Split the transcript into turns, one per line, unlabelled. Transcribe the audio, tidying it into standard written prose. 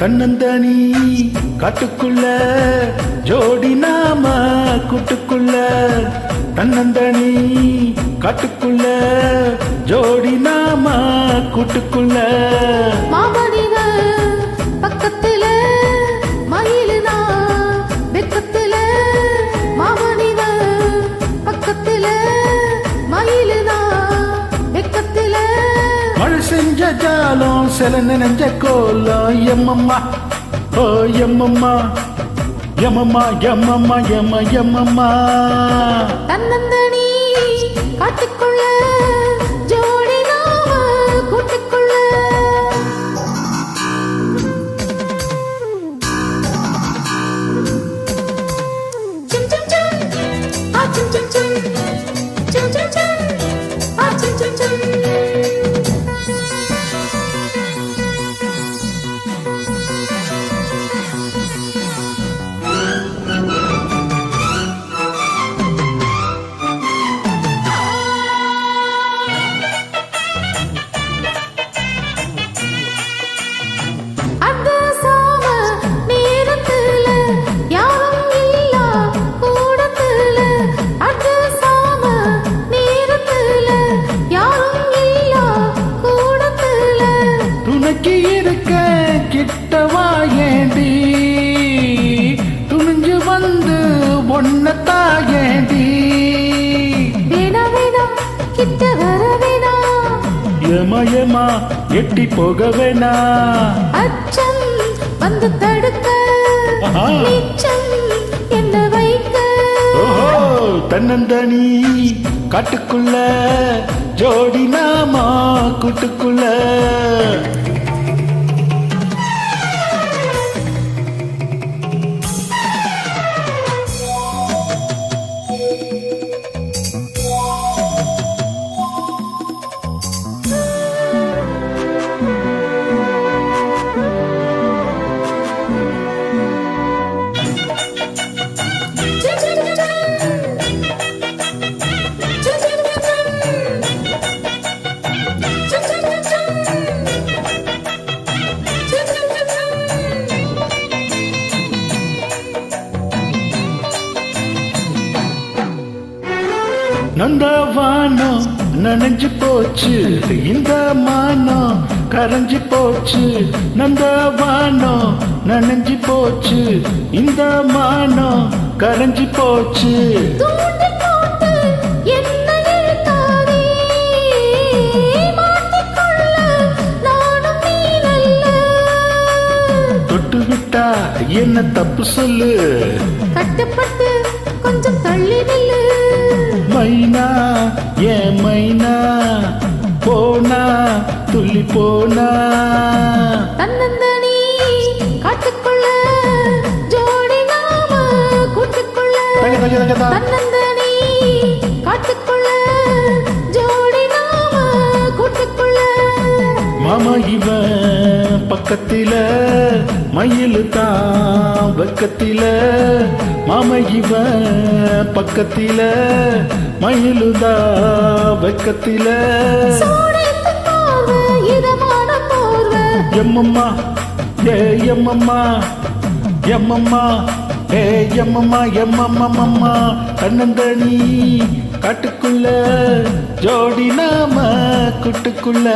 தன்னந்தனி காட்டுக்குள்ள ஜோடி நாம கூட்டுக்குள்ள தன்னந்தனி காட்டுக்குள்ள ஜோடி நாம கூட்டுக்குள்ள
மாமனித பக்கத்துல மயிலுனா வெக்கத்துல மாமனித பக்கத்துல மயிலுனா வெக்கத்துல
மழை செஞ்ச ஜாலம் சில நினைஞ்ச கோலம் எம்மம்மா ஓ எம்மம்மா எம்மம்மா எம்மம்மா எம்ம எம்மம்மா
தன்னந்தனி காட்டுக்குள்ள ஜோடி நாம கூட்டுக்குள்ள சிம் சிம் சிம் ஆ சிம் சிம் சிம் சிம் சிம் சிம் ஆ சிம் சிம் சிம்
இருக்க கிட்டவா ஏண்டி துணிஞ்சு வந்து ஒன்னத்தா ஏண்டி
வேணா வேணா கிட்ட வர வேணா
ஏமா ஏமா எட்டி போக வேணா
அச்சம் வந்து தடுக்க நிச்சம் என்ன வைக்க
ஓஹோ தன்னந்தனி காட்டுக்குள்ள ஜோடி நாமா கூட்டுக்குள்ள நந்தவானம் நனைஞ்சு போச்சு இந்த மானம் கரைஞ்சு போச்சு நந்தவானம் நனைஞ்சு போச்சு இந்த மானம் கரைஞ்சு போச்சு தொட்டு விட்டா என்ன தப்பு சொல்லு
கட்டுப்பட்டு கொஞ்சம் தள்ளி நில்லு
மைனா ஏ மைனா போனா துள்ளி போனா
தன்னந்தனி காட்டுக்குள்ள ஜோடி நாம கூட்டுக்குள்ள தன்னந்தனி காட்டுக்குள்ள ஜோடி நாம கூட்டுக்குள்ள
மாமா இவன் பக்கத்தில மயிலு தான் வெக்கத்தில மாமா இவன் பக்கத்தில மயிலுதா வெக்கத்தில எம்மம்மா ஏ எம்மம்மா எம்மம்மா ஏ எம்மம்மா எம்மம்மா தன்னந்தனி காட்டுக்குள்ள ஜோடி நாம கூட்டுக்குள்ள